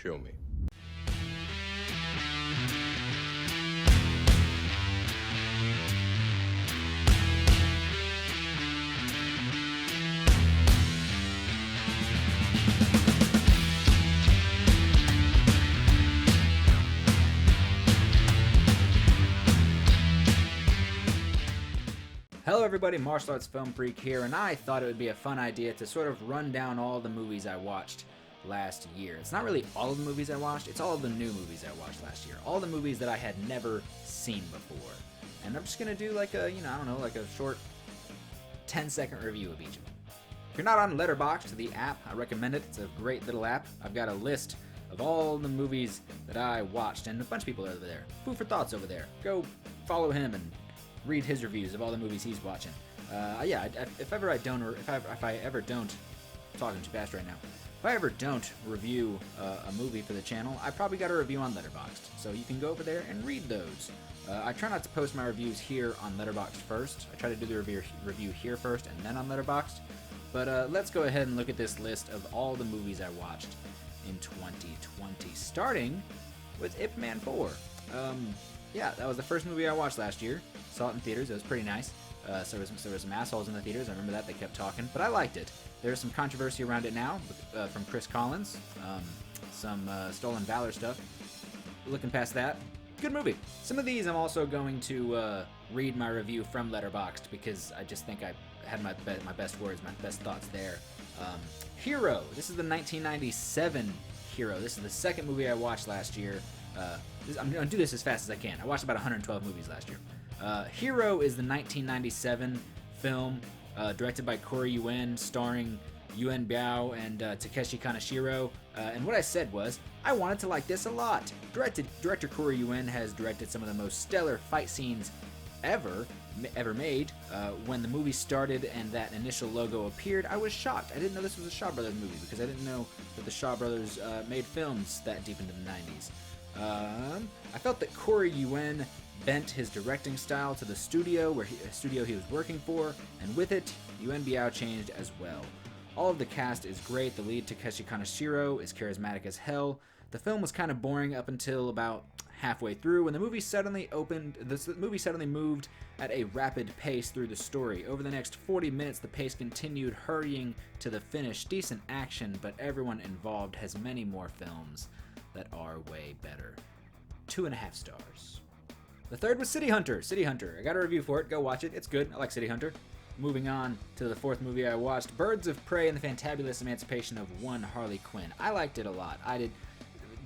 Show me. Hello everybody, Martial Arts Film Freak here, and I thought it would be a fun idea to sort of run down all the movies I watched last year. It's not really all of the movies I watched, it's all of the new movies I watched last year. All the movies that I had never seen before. And I'm just gonna do like a, like a short 10-second review of each of them. If you're not on Letterboxd, the app, I recommend it. It's a great little app. I've got a list of all the movies that I watched, and a bunch of people are over there. Food for Thought's over there. Go follow him and read his reviews of all the movies he's watching. If I ever don't, I'm talking too fast right now. If I ever don't review a movie for the channel, I probably got a review on Letterboxd, so you can go over there and read those. I try not to post my reviews here on Letterboxd first. I try to do the review here first and then on Letterboxd. But let's go ahead and look at this list of all the movies I watched in 2020, starting with Ip Man 4. Yeah, that was the first movie I watched last year. Saw it in theaters. It was pretty nice. So there was some assholes in the theaters. I remember that. They kept talking, but I liked it. There's some controversy around it now from Chris Collins. Some Stolen Valor stuff. Looking past that, good movie. Some of these I'm also going to read my review from Letterboxd because I just think I had my best words, my best thoughts there. Hero. This is the 1997 Hero. This is the second movie I watched last year. I'm going to do this as fast as I can. I watched about 112 movies last year. Hero is the 1997 film directed by Corey Yuen, starring Yuen Biao and Takeshi Kaneshiro. And what I said was, I wanted to like this a lot. Director Corey Yuen has directed some of the most stellar fight scenes ever made. When the movie started and that initial logo appeared, I was shocked. I didn't know this was a Shaw Brothers movie because I didn't know that the Shaw Brothers made films that deep into the 90s. I felt that Corey Yuen bent his directing style to the studio he was working for, and with it, Yuen Biao changed as well. All of the cast is great. The lead, Takeshi Kaneshiro, is charismatic as hell. The film was kind of boring up until about halfway through when the movie suddenly moved at a rapid pace through the story. Over the next 40 minutes, the pace continued, hurrying to the finish. Decent action, but everyone involved has many more films that are way better. 2.5 stars. The third was City Hunter. City Hunter. I got a review for it. Go watch it. It's good. I like City Hunter. Moving on to the fourth movie I watched, Birds of Prey and the Fantabulous Emancipation of One Harley Quinn. I liked it a lot.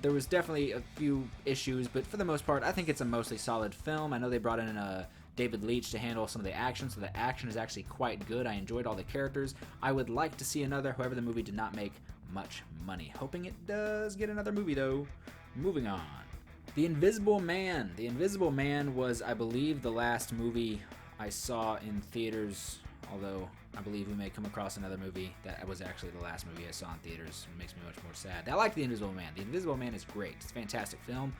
There was definitely a few issues, but for the most part, I think it's a mostly solid film. I know they brought in David Leitch to handle some of the action, so the action is actually quite good. I enjoyed all the characters. I would like to see another, however the movie did not make much money. Hoping it does get another movie, though. Moving on. The Invisible Man. The Invisible Man was, I believe, the last movie I saw in theaters, although I believe we may come across another movie that was actually the last movie I saw in theaters. It makes me much more sad. I like The Invisible Man. The Invisible Man is great. It's a fantastic film.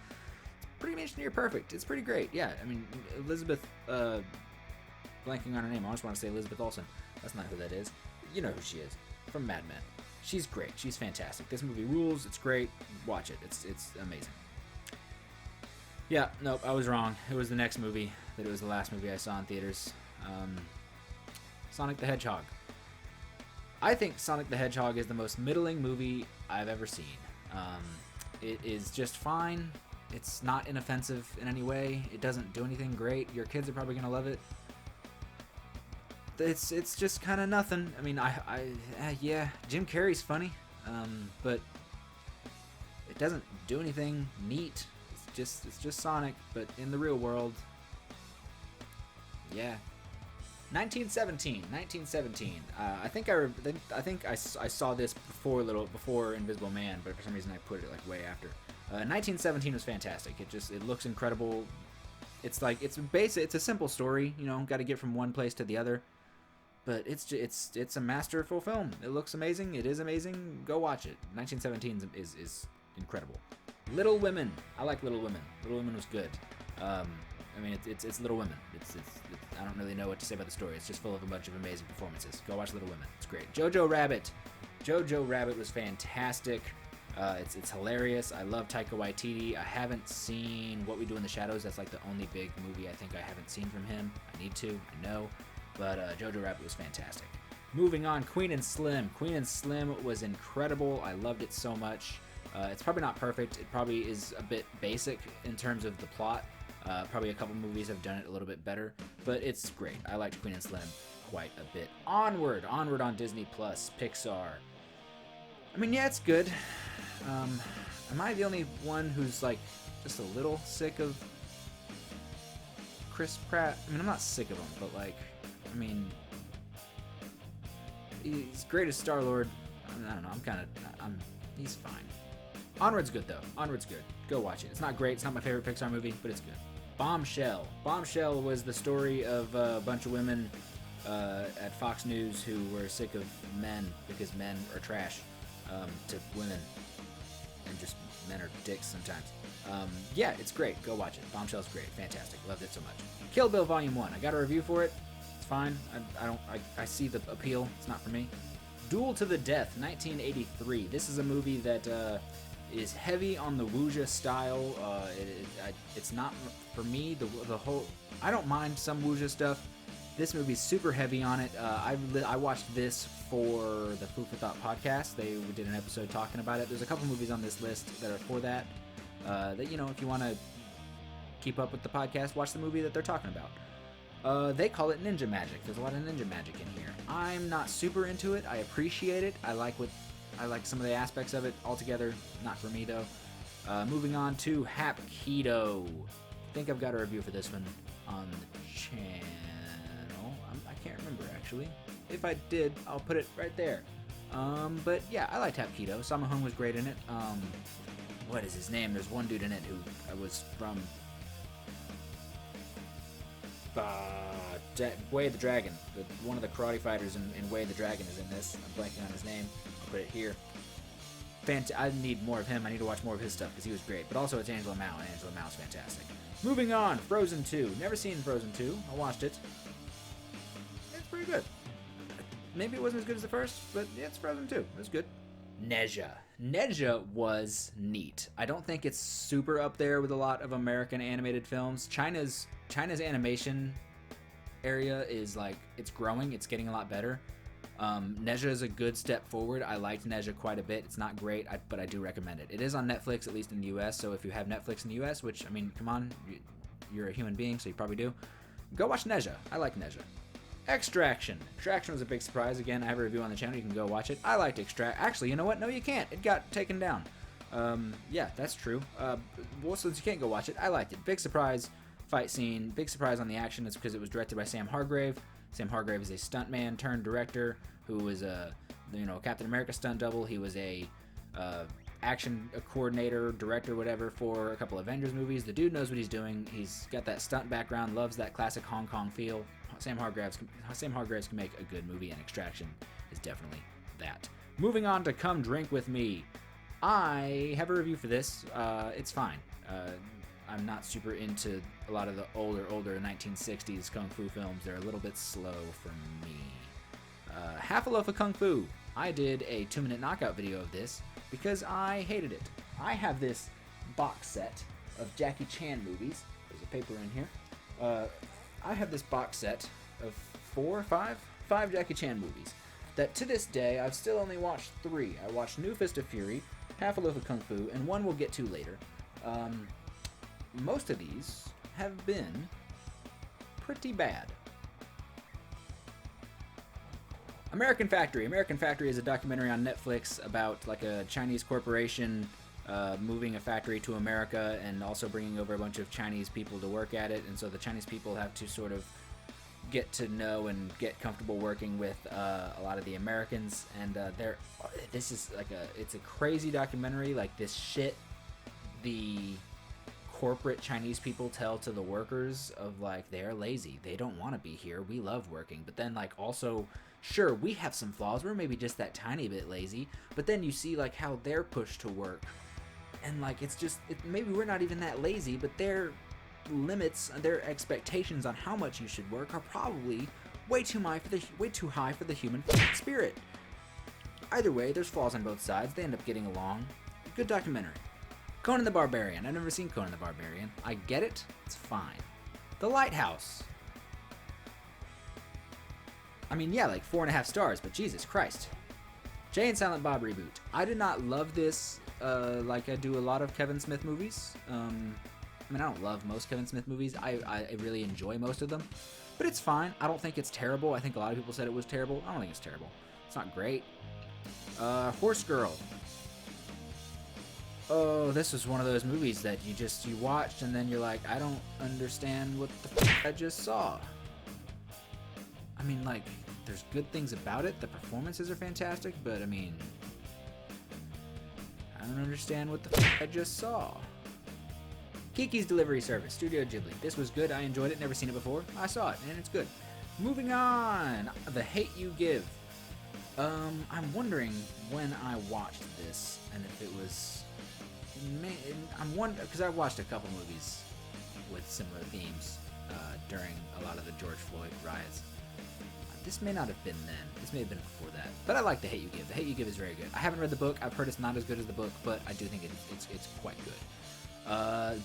It's pretty much near perfect. It's pretty great. Yeah, I mean, Elizabeth, blanking on her name. I just want to say Elizabeth Olsen. That's not who that is. You know who she is. From Mad Men. She's great. She's fantastic. This movie rules. It's great. Watch it. It's amazing. Yeah, nope, I was wrong. It was the next movie. It was the last movie I saw in theaters. Sonic the Hedgehog. I think Sonic the Hedgehog is the most middling movie I've ever seen. It is just fine. It's not inoffensive in any way. It doesn't do anything great. Your kids are probably going to love it. It's just kind of nothing. I mean, yeah, Jim Carrey's funny, but it doesn't do anything neat. It's just Sonic, but in the real world. Yeah. 1917. I think I saw this before Invisible Man, but for some reason I put it like way after. 1917 was fantastic. It looks incredible. It's a simple story, got to get from one place to the other. But it's a masterful film. It looks amazing. It is amazing. Go watch it. 1917 is incredible. Little Women. I like Little Women. Little Women was good. I mean, it's Little Women. I don't really know what to say about the story. It's just full of a bunch of amazing performances. Go watch Little Women. It's great. Jojo Rabbit. Jojo Rabbit was fantastic. It's hilarious. I love Taika Waititi. I haven't seen What We Do in the Shadows. That's like the only big movie I think I haven't seen from him. I need to, I know. But Jojo Rabbit was fantastic. Moving on, Queen and Slim. Queen and Slim was incredible. I loved it so much. It's probably not perfect. It probably is a bit basic in terms of the plot. Probably a couple movies have done it a little bit better, but it's great. I liked Queen and Slim quite a bit. Onward on Disney Plus, Pixar. I mean, yeah, it's good. Am I the only one who's like just a little sick of Chris Pratt? I mean, I'm not sick of him, but like, I mean, he's great as Star-Lord. I don't know. He's fine. Onward's good though. Onward's good. Go watch it. It's not great. It's not my favorite Pixar movie, but it's good. Bombshell. Bombshell was the story of a bunch of women at Fox News who were sick of men because men are trash to women, and just men are dicks sometimes. Yeah, it's great. Go watch it. Bombshell's great. Fantastic. Loved it so much. Kill Bill Volume 1. I got a review for it. It's fine. I see the appeal. It's not for me. Duel to the Death, 1983. This is a movie that is heavy on the wuxia style. It's not for me. The whole, I don't mind some wuxia stuff. This movie's super heavy on it. I watched this for the Food for Thought podcast. They did an episode talking about it. There's a couple movies on this list that are for that. That, you know, if you want to keep up with the podcast, watch the movie that they're talking about. They call it ninja magic. There's a lot of ninja magic in here. I'm not super into it. I appreciate it. I like some of the aspects of it. Altogether, not for me though. Moving on to Hapkido. I think I've got a review for this one on the channel. I can't remember actually. If I did, I'll put it right there. But yeah, I liked Hapkido. Sammo Hung was great in it. What is his name? There's one dude in it who was from Way of the Dragon. One of the karate fighters in Way of the Dragon is in this. I'm blanking on his name. I'll put it here. I need more of him. I need to watch more of his stuff because he was great. But also it's Angela Mao, and Angela Mao's fantastic. Moving on, Frozen 2. Never seen Frozen 2. I watched it. It's pretty good. Maybe it wasn't as good as the first, but yeah, it's Frozen 2. It was good. Nezha. Nezha was neat. I don't think it's super up there with a lot of American animated films. China's animation area is like, it's growing. It's getting a lot better. Nezha is a good step forward. I liked Nezha quite a bit. It's not great, but I do recommend it. It is on Netflix, at least in the US, so if you have Netflix in the US, which, I mean, come on, you're a human being, so you probably do, go watch Nezha. I like Nezha. Extraction. Extraction was a big surprise. Again, I have a review on the channel. You can go watch it. I liked Actually, you know what? No, you can't. It got taken down. Yeah, that's true. Well, since you can't go watch it, I liked it. Big surprise fight scene. Big surprise on the action. It's because it was directed by Sam Hargrave. Sam Hargrave is a stuntman turned director who was a Captain America stunt double. He was a action coordinator, director, whatever, for a couple Avengers movies. The dude knows what he's doing. He's got that stunt background, loves that classic Hong Kong feel. Sam Hargraves can make a good movie, and Extraction is definitely that. Moving on to Come Drink With Me. I have a review for this. It's fine. I'm not super into a lot of the older 1960s Kung Fu films. They're a little bit slow for me. Half a Loaf of Kung Fu. I did a 2-minute knockout video of this because I hated it. I have this box set of Jackie Chan movies. There's a paper in here. I have this box set of 5 Jackie Chan movies that to this day I've still only watched 3. I watched New Fist of Fury, Half a Loaf of Kung Fu, and one we'll get to later. Most of these have been pretty bad. American Factory. American Factory is a documentary on Netflix about like a Chinese corporation moving a factory to America and also bringing over a bunch of Chinese people to work at it. And so the Chinese people have to sort of get to know and get comfortable working with a lot of the Americans. And this is like it's a crazy documentary. Like this shit the corporate Chinese people tell to the workers of like, they're lazy, they don't want to be here, we love working. But then like also, sure, we have some flaws, we're maybe just that tiny bit lazy, but then you see like how they're pushed to work, and like it's just maybe we're not even that lazy, but their limits, their expectations on how much you should work are probably way too high for the human spirit. Either way, there's flaws on both sides. They end up getting along. Good documentary. Conan the Barbarian. I've never seen Conan the Barbarian. I get it. It's fine. The Lighthouse. I mean, yeah, like 4.5 stars, but Jesus Christ. Jay and Silent Bob reboot. I did not love this like I do a lot of Kevin Smith movies. I mean, I don't love most Kevin Smith movies. I really enjoy most of them. But it's fine. I don't think it's terrible. I think a lot of people said it was terrible. I don't think it's terrible. It's not great. Horse Girl. Oh, this was one of those movies that you watched and then you're like, I don't understand what the f*** I just saw. I mean, like, there's good things about it. The performances are fantastic, but I mean, I don't understand what the f*** I just saw. Kiki's Delivery Service, Studio Ghibli. This was good. I enjoyed it. Never seen it before. I saw it, and it's good. Moving on. The Hate You Give. I'm wondering when I watched this, and if it was... I'm wondering, because I watched a couple movies with similar themes during a lot of the George Floyd riots. This may not have been then. This may have been before that. But I like The Hate You Give. The Hate You Give is very good. I haven't read the book. I've heard it's not as good as the book, but I do think it's quite good.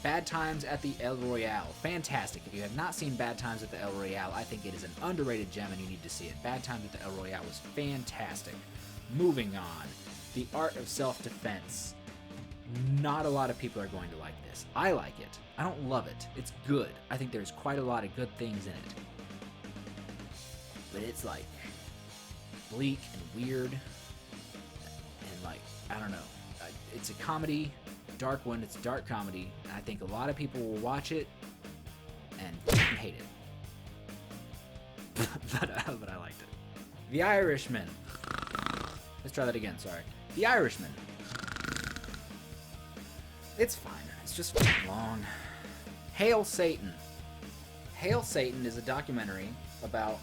Bad Times at the El Royale. Fantastic. If you have not seen Bad Times at the El Royale, I think it is an underrated gem and you need to see it. Bad Times at the El Royale was fantastic. Moving on. The Art of Self-Defense. Not a lot of people are going to like this. I like it. I don't love it. It's good. I think there's quite a lot of good things in it. But it's like bleak and weird and like, I don't know. It's a comedy, dark one. It's a dark comedy. And I think a lot of people will watch it and hate it. but I liked it. The Irishman. Let's try that again, sorry. The Irishman. It's fine. It's just long. Hail Satan. Hail Satan is a documentary about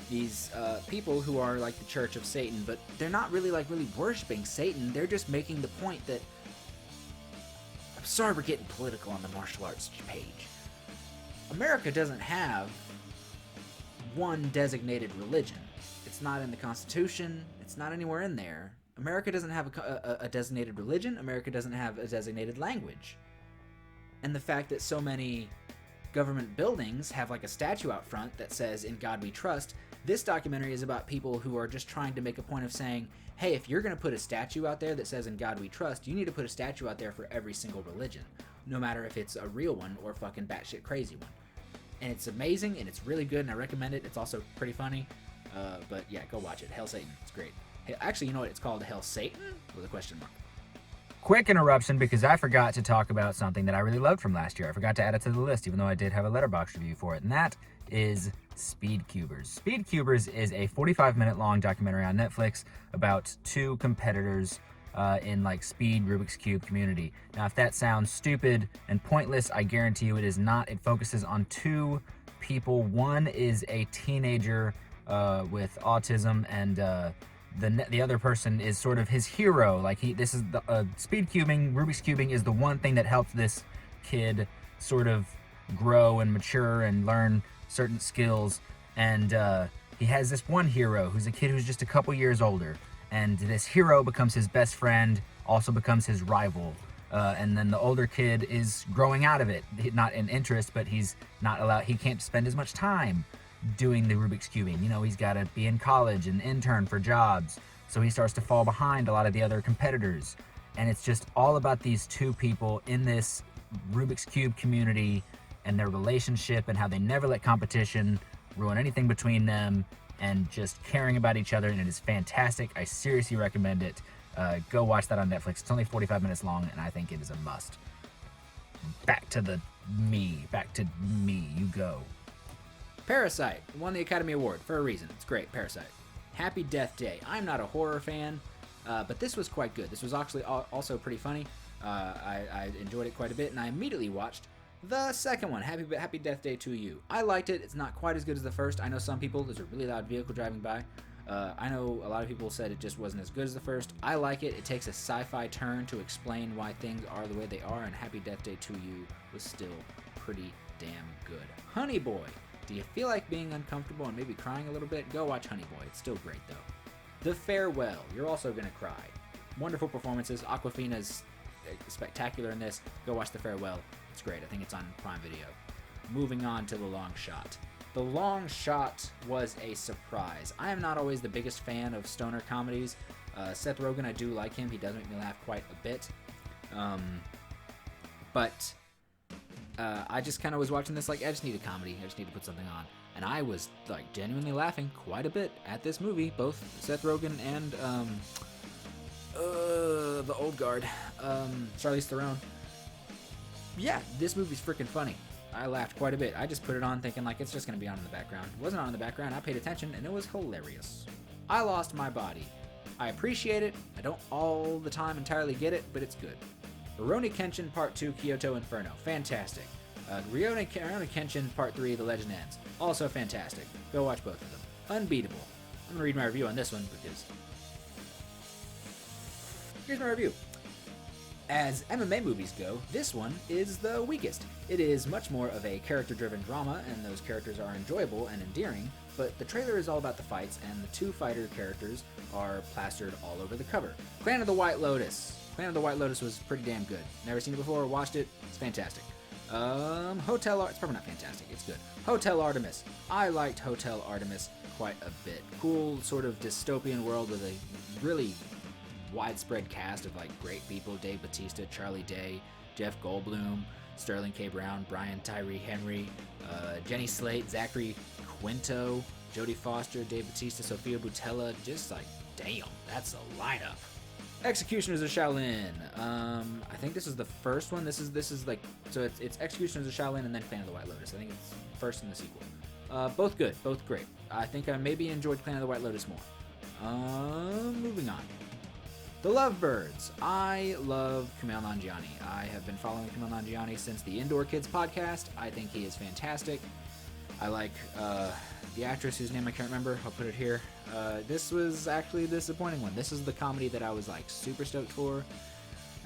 these people who are like the Church of Satan, but they're not really worshiping Satan. They're just making the point that... I'm sorry we're getting political on the martial arts page. America doesn't have one designated religion. It's not in the Constitution. It's not anywhere in there. America doesn't have a designated religion. America doesn't have a designated language. And the fact that so many government buildings have like a statue out front that says, "In God We Trust," this documentary is about people who are just trying to make a point of saying, hey, if you're going to put a statue out there that says, "In God We Trust," you need to put a statue out there for every single religion, no matter if it's a real one or a fucking batshit crazy one. And it's amazing, and it's really good, and I recommend it. It's also pretty funny. But yeah, go watch it. Hail Satan. It's great. Actually, you know what? It's called Hail Satan with a question mark. Quick interruption because I forgot to talk about something that I really loved from last year. I forgot to add it to the list, even though I did have a Letterboxd review for it, and that is Speedcubers. Speedcubers is a 45-minute long documentary on Netflix about two competitors in like speed Rubik's Cube community. Now, if that sounds stupid and pointless, I guarantee you it is not. It focuses on two people. One is a teenager with autism, and the other person is sort of his hero. Like this is the speed cubing, Rubik's cubing is the one thing that helped this kid sort of grow and mature and learn certain skills. And he has this one hero who's a kid who's just a couple years older. And this hero becomes his best friend, also becomes his rival. And then the older kid is growing out of it, not in interest, but he's not allowed. He can't spend as much time doing the Rubik's cubing. You know, he's got to be in college and intern for jobs, so he starts to fall behind a lot of the other competitors. And it's just all about these two people in this Rubik's Cube community and their relationship and how they never let competition ruin anything between them and just caring about each other. And it is fantastic. I seriously recommend it. Go watch that on Netflix. It's only 45 minutes long, and I think it is a must. Back to me, you go. Parasite won the Academy Award for a reason. It's great. Parasite. Happy Death Day. I'm not a horror fan, but this was quite good. This was actually also pretty funny. I enjoyed it quite a bit, and I immediately watched the second one, Happy Death Day to You. I liked it. It's not quite as good as the first. I know some people, there's a really loud vehicle driving by. I know a lot of people said it just wasn't as good as the first. I like it. It takes a sci-fi turn to explain why things are the way they are, and Happy Death Day to You was still pretty damn good. Honey Boy. Do you feel like being uncomfortable and maybe crying a little bit? Go watch Honey Boy. It's still great, though. The Farewell. You're also going to cry. Wonderful performances. Awkwafina's spectacular in this. Go watch The Farewell. It's great. I think it's on Prime Video. Moving on to The Long Shot. The Long Shot was a surprise. I am not always the biggest fan of stoner comedies. Seth Rogen, I do like him. He does make me laugh quite a bit. But I just kind of was watching this like, I just need a comedy. I just need to put something on. And I was like genuinely laughing quite a bit at this movie. Both Seth Rogen and the old guard, Charlize Theron. Yeah, this movie's freaking funny. I laughed quite a bit. I just put it on thinking like it's just going to be on in the background. It wasn't on in the background. I paid attention and it was hilarious. I lost my body. I appreciate it. I don't all the time entirely get it, but it's good. Rurouni Kenshin Part 2, Kyoto Inferno. Fantastic. Rurouni Kenshin Part 3, The Legend Ends. Also fantastic. Go watch both of them. Unbeatable. I'm going to read my review on this one because... Here's my review. As MMA movies go, this one is the weakest. It is much more of a character-driven drama, and those characters are enjoyable and endearing, but the trailer is all about the fights, and the two fighter characters are plastered all over the cover. Clan of the White Lotus. Clan of the White Lotus was pretty damn good. Never seen it before, watched it, it's fantastic. It's probably not fantastic, it's good. Hotel Artemis. I liked Hotel Artemis quite a bit. Cool sort of dystopian world with a really widespread cast of like great people: Dave Bautista, Charlie Day, Jeff Goldblum, Sterling K. Brown, Brian Tyree Henry, Jenny Slate, Zachary Quinto, Jodie Foster, Dave Bautista, Sophia Boutella. Just like, damn, that's a lineup. Executioners of Shaolin. I think this is the first one. This is like, so it's Executioners of Shaolin and then Clan of the White Lotus. I think it's first in the sequel. Both good, both great. I think I maybe enjoyed Clan of the White Lotus more. Moving on. The Lovebirds. I love Kumail Nanjiani. I have been following Kumail Nanjiani since the Indoor Kids podcast. I think he is fantastic. I like the actress whose name I can't remember. I'll put it here. This was actually a disappointing one. This is the comedy that I was like super stoked for,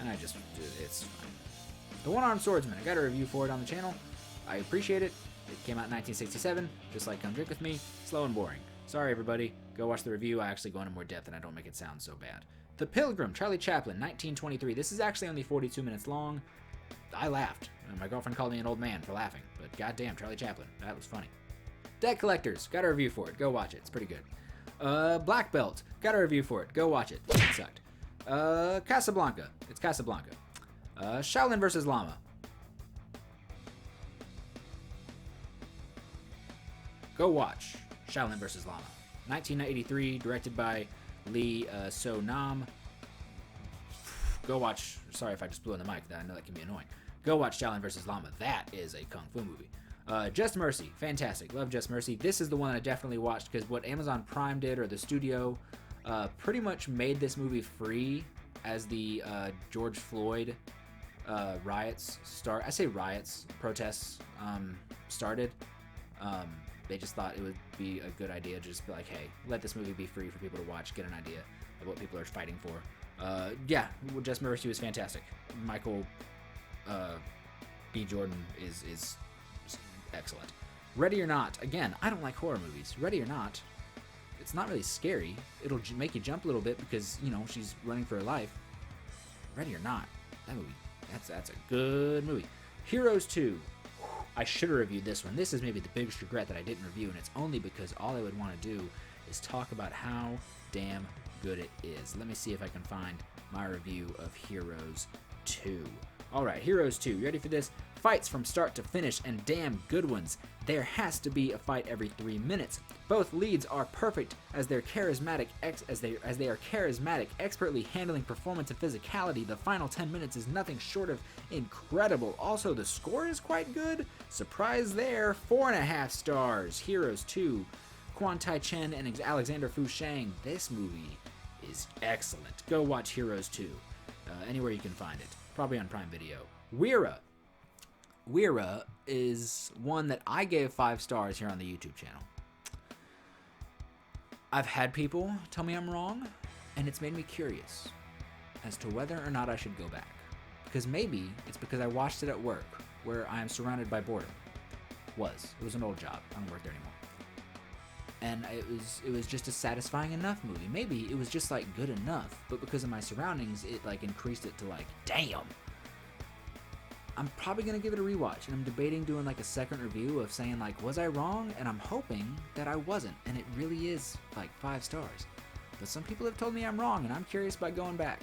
and it's fine. The One-Armed Swordsman. I got a review for it on the channel. I appreciate it. It came out in 1967, just like Come Drink With Me. Slow and boring. Sorry, everybody. Go watch the review. I actually go into more depth, and I don't make it sound so bad. The Pilgrim, Charlie Chaplin, 1923. This is actually only 42 minutes long. I laughed. My girlfriend called me an old man for laughing, but goddamn, Charlie Chaplin. That was funny. Debt Collectors. Got a review for it. Go watch it. It's pretty good. Black Belt. Got a review for it. Go watch it. It sucked. Casablanca. It's Casablanca. Shaolin vs. Llama. Go watch Shaolin vs. Llama. 1983, directed by Lee So-nam. Go watch. Sorry if I just blew on the mic. I know that can be annoying. Go watch Shaolin vs. Llama. That is a kung fu movie. Just Mercy. Fantastic. Love Just Mercy. This is the one that I definitely watched because what Amazon Prime did, or the studio, pretty much made this movie free as the George Floyd riots start. I say riots, protests started. They just thought it would be a good idea to just be like, hey, let this movie be free for people to watch, get an idea of what people are fighting for. Yeah, Just Mercy was fantastic. Michael B. Jordan is excellent. Ready or Not. Again, I don't like horror movies. Ready or Not, it's not really scary. It'll make you jump a little bit because, you know, she's running for her life. Ready or Not, that movie, that's a good movie. Heroes 2. I should have reviewed this one. This is maybe the biggest regret that I didn't review, and it's only because all I would want to do is talk about how damn good it is. Let me see if I can find my review of Heroes 2. Alright, Heroes 2. You ready for this? Fights from start to finish, and damn good ones. There has to be a fight every 3 minutes. Both leads are perfect as they are charismatic, expertly handling performance and physicality. The final 10 minutes is nothing short of incredible. Also, the score is quite good. Surprise there. 4.5 stars. Heroes 2. Quan Tai Chen and Alexander Fu Shang. This movie is excellent. Go watch Heroes 2. Anywhere you can find it. Probably on Prime Video. Weira. Weira is one that I gave 5 stars here on the YouTube channel. I've had people tell me I'm wrong, and it's made me curious as to whether or not I should go back. Because maybe it's because I watched it at work, where I am surrounded by boredom. It was an old job. I don't work there anymore. and it was just a satisfying enough movie. Maybe it was just like good enough, but because of my surroundings, it like increased it to like, damn. I'm probably gonna give it a rewatch, and I'm debating doing like a second review of saying like, was I wrong? And I'm hoping that I wasn't, and it really is like 5 stars. But some people have told me I'm wrong, and I'm curious about going back.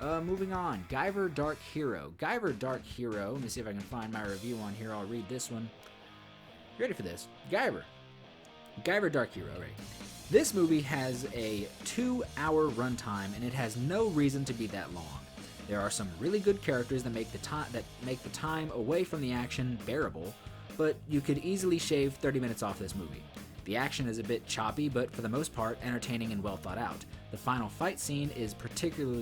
Moving on, Guyver Dark Hero. Guyver Dark Hero, let me see if I can find my review on here. I'll read this one. You ready for this? Guyver Dark Hero, right? This movie has a 2-hour runtime, and it has no reason to be that long. There are some really good characters that make the time away from the action bearable, but you could easily shave 30 minutes off this movie. The action is a bit choppy, but for the most part, entertaining and well thought out. The final fight scene in particular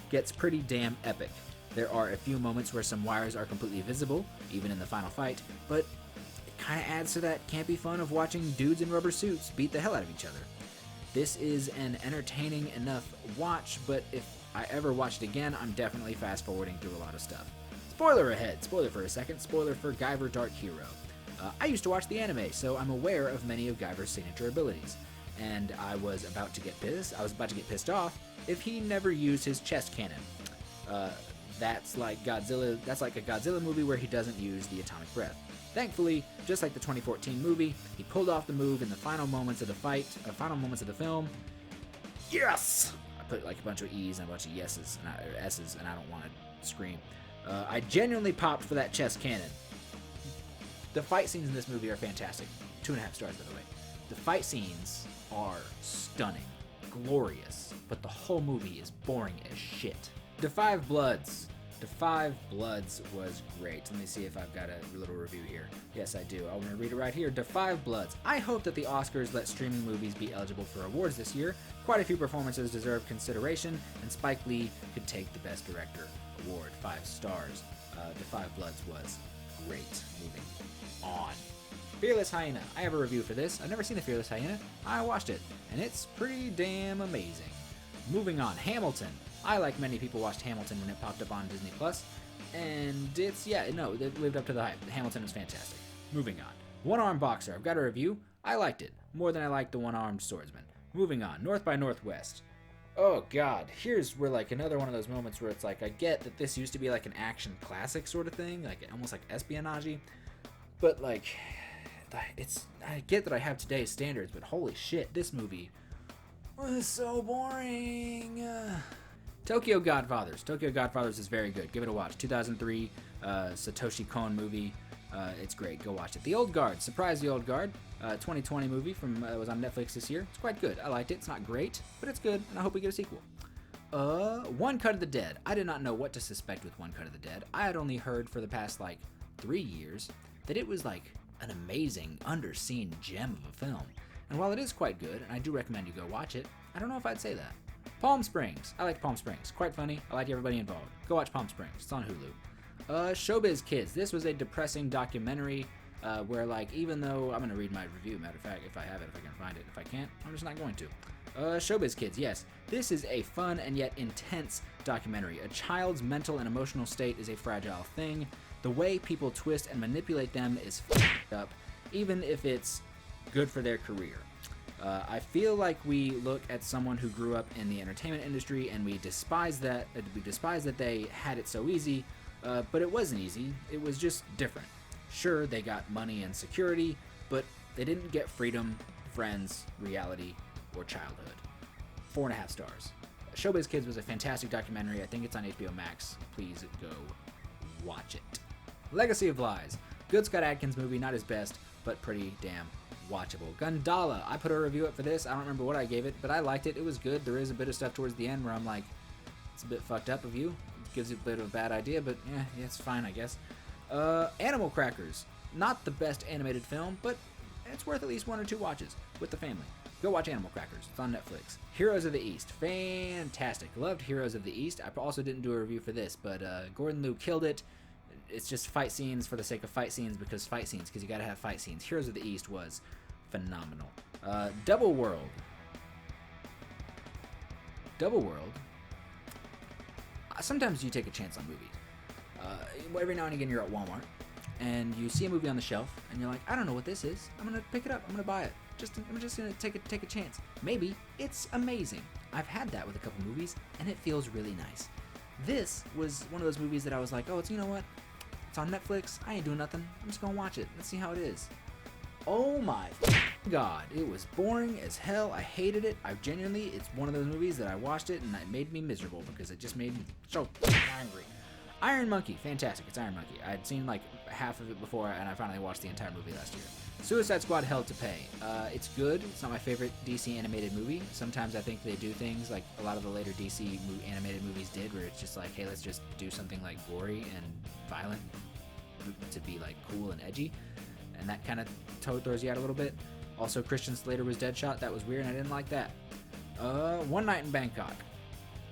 gets pretty damn epic. There are a few moments where some wires are completely visible, even in the final fight, but it kind of adds to that campy fun of watching dudes in rubber suits beat the hell out of each other. This is an entertaining enough watch, but if I ever watch it again, I'm definitely fast forwarding through a lot of stuff. Spoiler ahead, spoiler for a second, spoiler for Guyver Dark Hero. I used to watch the anime, so I'm aware of many of Guyver's signature abilities, and I was about to get pissed off if he never used his chest cannon. That's like a Godzilla movie where he doesn't use the atomic breath. Thankfully, just like the 2014 movie, he pulled off the move in the final moments of the film. Yes! I put like a bunch of E's and a bunch of yeses and S's, and I don't want to scream. I genuinely popped for that chest cannon. The fight scenes in this movie are fantastic. 2.5 stars, by the way. The fight scenes are stunning, glorious, but the whole movie is boring as shit. Da 5 Bloods. Da 5 Bloods was great. Let me see if I've got a little review here. Yes, I do. I'm going to read it right here. Da 5 Bloods. I hope that the Oscars let streaming movies be eligible for awards this year. Quite a few performances deserve consideration, and Spike Lee could take the Best Director award. 5 stars. Da 5 Bloods was great. Moving on. Fearless Hyena. I have a review for this. I've never seen The Fearless Hyena. I watched it, and it's pretty damn amazing. Moving on. Hamilton. I, like many people, watched Hamilton when it popped up on Disney+, and it lived up to the hype. Hamilton is fantastic. Moving on. One-Armed Boxer. I've got a review. I liked it, more than I liked The One-Armed Swordsman. Moving on. North by Northwest. Oh god, here's where like another one of those moments where it's like, I get that this used to be like an action classic sort of thing, like almost like espionage, but like, I get that I have today's standards, but holy shit, this movie was so boring. Tokyo Godfathers. Tokyo Godfathers is very good. Give it a watch. 2003 Satoshi Kon movie. It's great. Go watch it. The Old Guard. Surprise the Old Guard. 2020 movie from was on Netflix this year. It's quite good. I liked it. It's not great, but it's good, and I hope we get a sequel. One Cut of the Dead. I did not know what to suspect with One Cut of the Dead. I had only heard for the past like 3 years that it was like an amazing, underseen gem of a film. And while it is quite good, and I do recommend you go watch it, I don't know if I'd say that. Palm Springs. I like Palm Springs. Quite funny. I like everybody involved. Go watch Palm Springs. It's on Hulu. Showbiz Kids. This was a depressing documentary where, like, even though I'm going to read my review, matter of fact, if I have it, if I can find it. If I can't, I'm just not going to. Showbiz Kids. Yes. This is a fun and yet intense documentary. A child's mental and emotional state is a fragile thing. The way people twist and manipulate them is f***ed up, even if it's good for their career. I feel like we look at someone who grew up in the entertainment industry and we despise that they had it so easy, but it wasn't easy. It was just different. Sure, they got money and security, but they didn't get freedom, friends, reality, or childhood. 4.5 stars. Showbiz Kids was a fantastic documentary. I think it's on HBO Max. Please go watch it. Legacy of Lies. Good Scott Adkins movie, not his best, but pretty damn watchable. Gundala. I put a review up for this. I don't remember what I gave it, but I liked it. It was good. There is a bit of stuff towards the end where I'm like, it's a bit fucked up of you. It gives you a bit of a bad idea, but yeah, it's fine, I guess. Animal Crackers. Not the best animated film, but it's worth at least 1 or 2 watches with the family. Go watch Animal Crackers. It's on Netflix. Heroes of the East. Fantastic. Loved Heroes of the East. I also didn't do a review for this, but Gordon Liu killed it. It's just fight scenes for the sake of fight scenes because you gotta have fight scenes. Heroes of the East was phenomenal. Double World. Sometimes you take a chance on movies. Every now and again you're at Walmart and you see a movie on the shelf, and you're like, I don't know what this is. I'm gonna pick it up. I'm gonna buy it. I'm just gonna take a chance. Maybe it's amazing. I've had that with a couple movies, and it feels really nice. This was one of those movies that I was like, oh, you know what? It's on Netflix. I ain't doing nothing. I'm just gonna watch it. Let's see how it is. Oh my God, it was boring as hell. I hated it. It's one of those movies that I watched it and it made me miserable because it just made me so angry. Iron Monkey, fantastic. It's Iron Monkey. I had seen like half of it before and I finally watched the entire movie last year. Suicide Squad, Hell to Pay. It's good. It's not my favorite DC animated movie. Sometimes I think they do things like a lot of the later DC animated movies did, where it's just like, hey, let's just do something like gory and violent to be like cool and edgy, and that kind of throws you out a little bit. Also, Christian Slater was Deadshot. That was weird, and I didn't like that. One Night in Bangkok.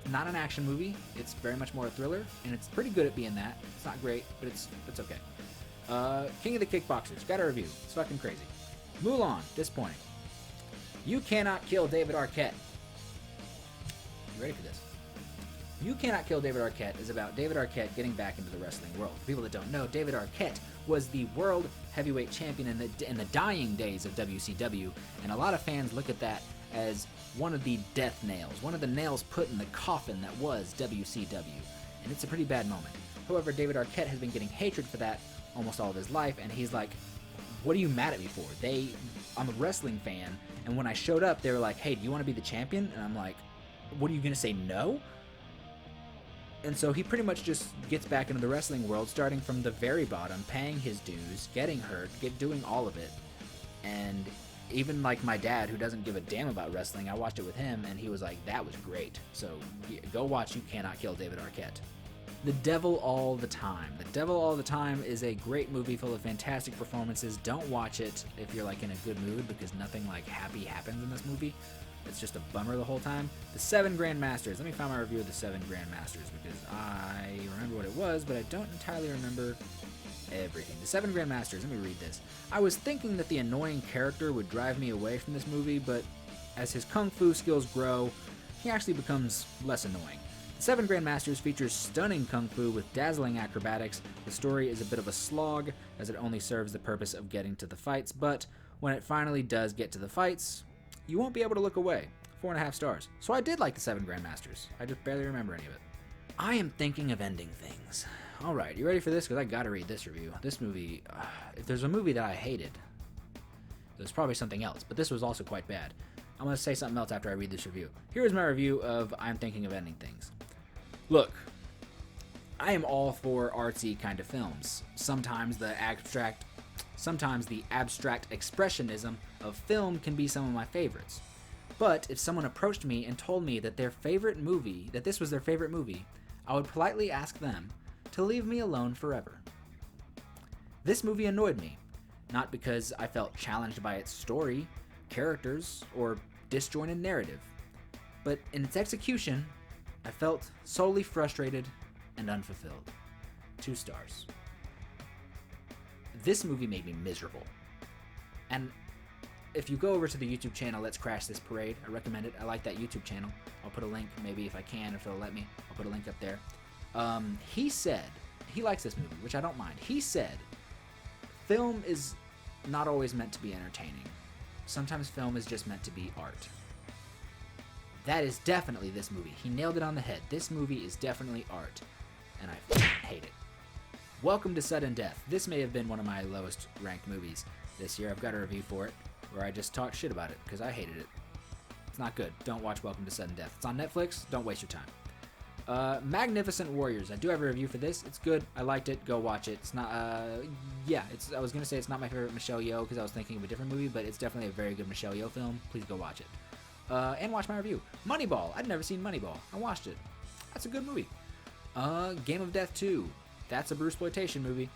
Not an action movie. It's very much more a thriller, and it's pretty good at being that. It's not great, but it's okay. King of the Kickboxers, got a review. It's fucking crazy. Mulan, disappointing. You Cannot Kill David Arquette. You ready for this? You Cannot Kill David Arquette is about David Arquette getting back into the wrestling world. For people that don't know, David Arquette was the world heavyweight champion in the dying days of WCW, and a lot of fans look at that as one of the death nails, one of the nails put in the coffin that was WCW, and it's a pretty bad moment. However, David Arquette has been getting hatred for that almost all of his life, and he's like, what are you mad at me for? I'm a wrestling fan, and when I showed up, they were like, hey, do you want to be the champion? And I'm like, what are you going to say, no? And so he pretty much just gets back into the wrestling world, starting from the very bottom, paying his dues, getting hurt, doing all of it. And even like my dad, who doesn't give a damn about wrestling, I watched it with him, and he was like, that was great. So go watch You Cannot Kill David Arquette. The Devil All the Time. The Devil All the Time is a great movie full of fantastic performances. Don't watch it if you're like in a good mood, because nothing like happy happens in this movie. It's just a bummer the whole time. The Seven Grandmasters. Let me find my review of The Seven Grandmasters, because I remember what it was, but I don't entirely remember everything. The Seven Grandmasters. Let me read this. I was thinking that the annoying character would drive me away from this movie, but as his kung fu skills grow, he actually becomes less annoying. The Seven Grandmasters features stunning kung fu with dazzling acrobatics. The story is a bit of a slog, as it only serves the purpose of getting to the fights, but when it finally does get to the fights, you won't be able to look away. 4.5 stars. So I did like The Seven Grandmasters. I just barely remember any of it. I am thinking of ending things. Alright, you ready for this? Because I gotta read this review. This movie, if there's a movie that I hated, there's probably something else, but this was also quite bad. I'm gonna say something else after I read this review. Here is my review of I'm Thinking of Ending Things. Look, I am all for artsy kind of films. Sometimes the abstract expressionism of film can be some of my favorites. But if someone approached me and told me that this was their favorite movie, I would politely ask them to leave me alone forever. This movie annoyed me, not because I felt challenged by its story, characters, or disjointed narrative, but in its execution, I felt solely frustrated and unfulfilled. 2 stars. This movie made me miserable. And if you go over to the YouTube channel, Let's Crash This Parade, I recommend it. I like that YouTube channel. I'll put a link, maybe if I can, if it'll let me. I'll put a link up there. He said, he likes this movie, which I don't mind. He said, film is not always meant to be entertaining. Sometimes film is just meant to be art. That is definitely this movie. He nailed it on the head. This movie is definitely art, and I hate it. Welcome to Sudden Death. This may have been one of my lowest ranked movies this year. I've got a review for it where I just talked shit about it because I hated it. It's not good. Don't watch Welcome to Sudden Death. It's on Netflix. Don't waste your time. Magnificent Warriors. I do have a review for this. It's good. I liked it. Go watch it. It's not, I was going to say it's not my favorite Michelle Yeoh because I was thinking of a different movie, but it's definitely a very good Michelle Yeoh film. Please go watch it. And watch my review. Moneyball. I'd never seen Moneyball. I watched it. That's a good movie. Game of Death 2. That's a Bruceploitation movie.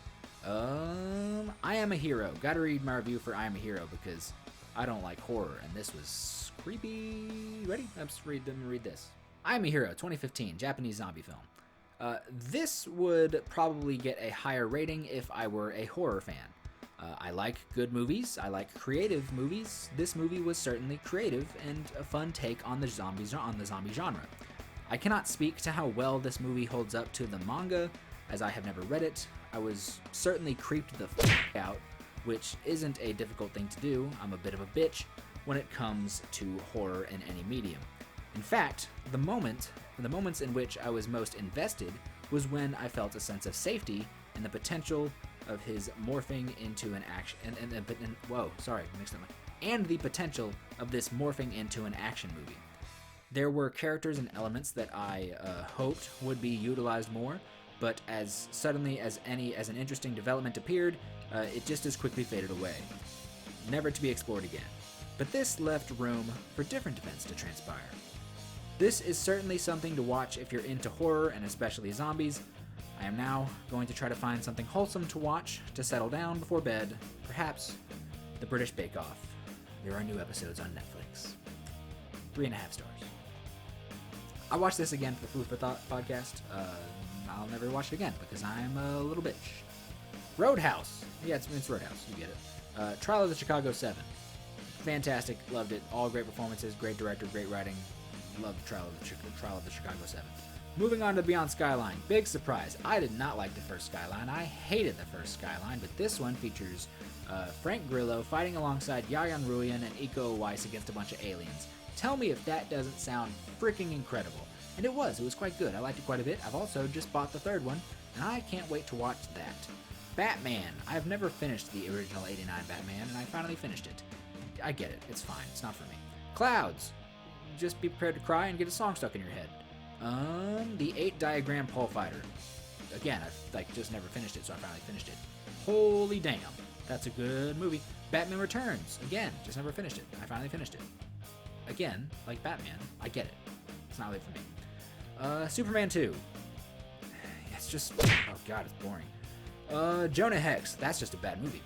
I Am a Hero. Gotta read my review for I Am a Hero because I don't like horror, and this was creepy. Ready? Let's read this. I Am a Hero, 2015, Japanese zombie film. This would probably get a higher rating if I were a horror fan. I like good movies. I like creative movies. This movie was certainly creative and a fun take on the zombie genre. I cannot speak to how well this movie holds up to the manga, as I have never read it. I was certainly creeped the out, which isn't a difficult thing to do. I'm a bit of a bitch when it comes to horror in any medium. In fact, the moments in which I was most invested was when I felt a sense of safety and the potential of his morphing into an action and the potential of this morphing into an action movie. There were characters and elements that I hoped would be utilized more, but as suddenly as an interesting development appeared, it just as quickly faded away, never to be explored again. But this left room for different events to transpire. This is certainly something to watch if you're into horror and especially zombies. I am now going to try to find something wholesome to watch to settle down before bed, perhaps The British Bake Off. There are new episodes on Netflix. 3.5 stars. I watched this again for the Food for Thought podcast. I'll never watch it again because I'm a little bitch. Roadhouse. Yeah, it's Roadhouse. You get it. Trial of the Chicago 7. Fantastic. Loved it. All great performances. Great director. Great writing. Loved Trial of the Chicago 7. Moving on to Beyond Skyline. Big surprise. I did not like the first Skyline. I hated the first Skyline, but this one features Frank Grillo fighting alongside Yayan Ruhian and Iko Uwais against a bunch of aliens. Tell me if that doesn't sound freaking incredible. And it was quite good. I liked it quite a bit. I've also just bought the third one, and I can't wait to watch that. Batman. I've never finished the original 89 Batman, and I finally finished it. I get it. It's fine. It's not for me. Clouds. Just be prepared to cry and get a song stuck in your head. The 8 Diagram Pole Fighter. Again, I've just never finished it, so I finally finished it. Holy damn. That's a good movie. Batman Returns. Again, just never finished it. I finally finished it. Again, like Batman, I get it. It's not really for me. Superman 2. It's just, oh god, it's boring. Jonah Hex. That's just a bad movie.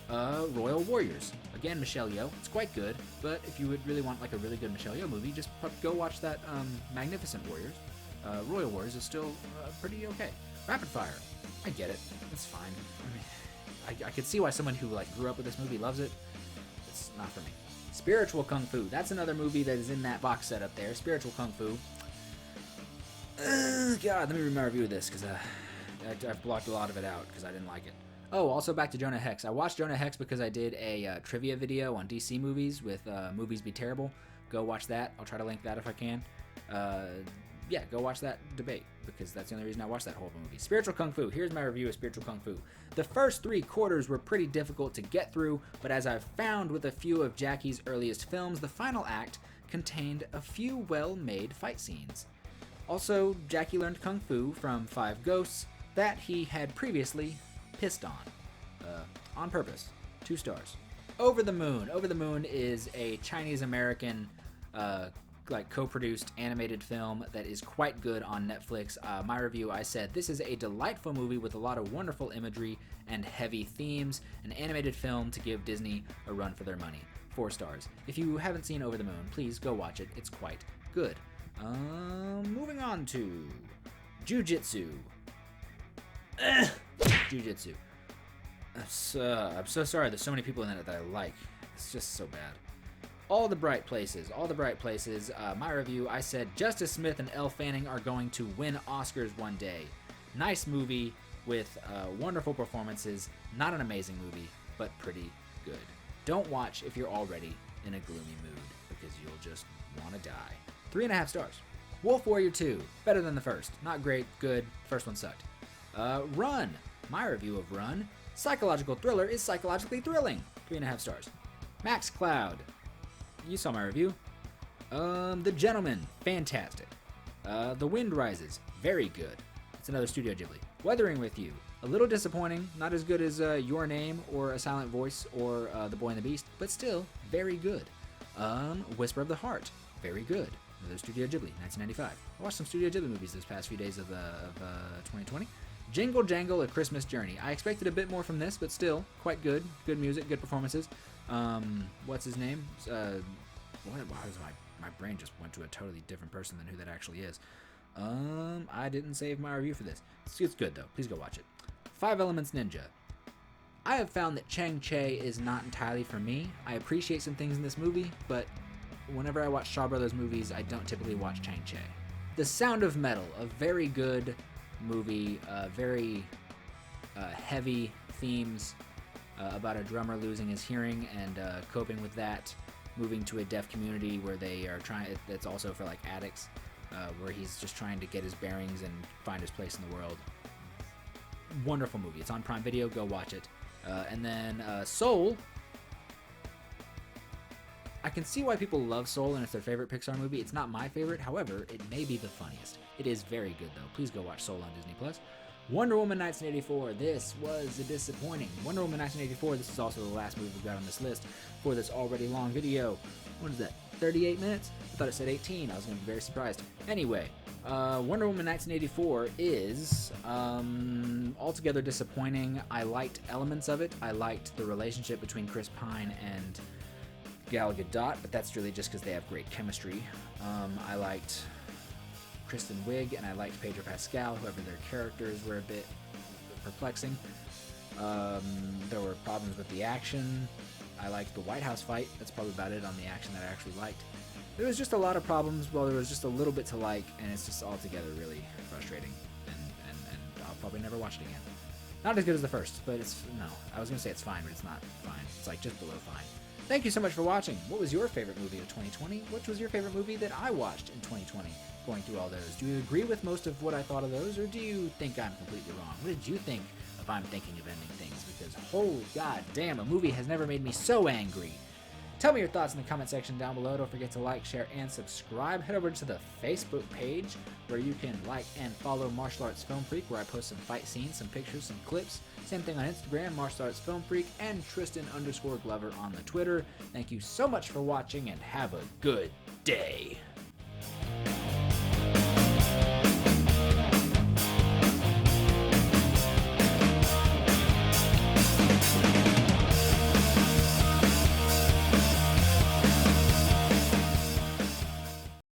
Royal Warriors. Again, Michelle Yeoh. It's quite good, but if you would really want like a really good Michelle Yeoh movie, just go watch that Magnificent Warriors. Royal Warriors is still pretty okay. Rapid Fire. I get it. It's fine. I mean, I could see why someone who like grew up with this movie loves it. It's not for me. Spiritual Kung Fu. That's another movie that is in that box set up there. Spiritual Kung Fu. God, let me read my review of this because I've blocked a lot of it out because I didn't like it. Oh, also back to Jonah Hex. I watched Jonah Hex because I did a trivia video on DC movies with Movies Be Terrible. Go watch that. I'll try to link that if I can. Yeah, go watch that debate because that's the only reason I watched that whole movie. Spiritual Kung Fu. Here's my review of Spiritual Kung Fu. The first 3 quarters were pretty difficult to get through, but as I've found with a few of Jackie's earliest films, the final act contained a few well-made fight scenes. Also, Jackie learned Kung Fu from 5 ghosts that he had previously pissed on purpose. 2 stars. Over the Moon. Over the Moon is a Chinese-American co-produced animated film that is quite good on Netflix. My review, I said, this is a delightful movie with a lot of wonderful imagery and heavy themes. An animated film to give Disney a run for their money. 4 stars. If you haven't seen Over the Moon, please go watch it. It's quite good. Moving on to Jiu-Jitsu. Jiu-Jitsu. I'm so sorry. There's so many people in it that I like. It's just so bad. All the Bright Places. All the Bright Places. My review, I said Justice Smith and Elle Fanning are going to win Oscars one day. Nice movie with wonderful performances. Not an amazing movie, but pretty good. Don't watch if you're already in a gloomy mood because you'll just want to die. 3.5 stars. Wolf Warrior 2. Better than the first. Not great. Good. First one sucked. Run. My review of Run. Psychological thriller is psychologically thrilling. 3.5 stars. Max Cloud. You saw my review. The Gentleman. Fantastic. The Wind Rises. Very good. It's another Studio Ghibli. Weathering with You. A little disappointing. Not as good as Your Name or A Silent Voice or The Boy and the Beast, but still very good. Whisper of the Heart. Very good. Another Studio Ghibli. 1995. I watched some Studio Ghibli movies this past few days of 2020. Jingle Jangle: A Christmas Journey. I expected a bit more from this, but still quite good. Good music, good performances. What's his name? My brain just went to a totally different person than who that actually is. I didn't save my review for this. It's good though. Please go watch it. 5 Elements Ninja. I have found that Chang-Che is not entirely for me. I appreciate some things in this movie, but whenever I watch Shaw Brothers movies, I don't typically watch Chang-Che. The Sound of Metal, a very good movie, very heavy themes about a drummer losing his hearing and coping with that, moving to a deaf community where they are trying. It's also for like addicts, where he's just trying to get his bearings and find his place in the world. Wonderful movie. It's on Prime Video. Go watch it. And then Soul. I can see why people love Soul and it's their favorite Pixar movie. It's not my favorite. However, it may be the funniest. It is very good, though. Please go watch Soul on Disney+. Wonder Woman 1984. This was disappointing. Wonder Woman 1984. This is also the last movie we've got on this list for this already long video. What is that? 38 minutes? I thought it said 18. I was going to be very surprised. Anyway, Wonder Woman 1984 is altogether disappointing. I liked elements of it. I liked the relationship between Chris Pine and Gal Gadot, but that's really just because they have great chemistry. I liked Kristen Wiig and I liked Pedro Pascal. However, their characters were a bit perplexing. There were problems with the action. I liked the White House fight. That's probably about it on the action that I actually liked. There was just a lot of problems. Well, there was just a little bit to like, and it's just altogether really frustrating. And I'll probably never watch it again. Not as good as the first, but I was going to say it's fine, but it's not fine. It's like just below fine. Thank you so much for watching. What was your favorite movie of 2020? Which was your favorite movie that I watched in 2020? Going through all those. Do you agree with most of what I thought of those, or do you think I'm completely wrong? What did you think of I'm Thinking of Ending Things? Because holy god damn, a movie has never made me so angry. Tell me your thoughts in the comment section down below. Don't forget to like, share, and subscribe. Head over to the Facebook page where you can like and follow Martial Arts Film Freak, where I post some fight scenes, some pictures, some clips. Same thing on Instagram, Martial Arts Film Freak, and Tristan_Glover on the Twitter. Thank you so much for watching, and have a good day.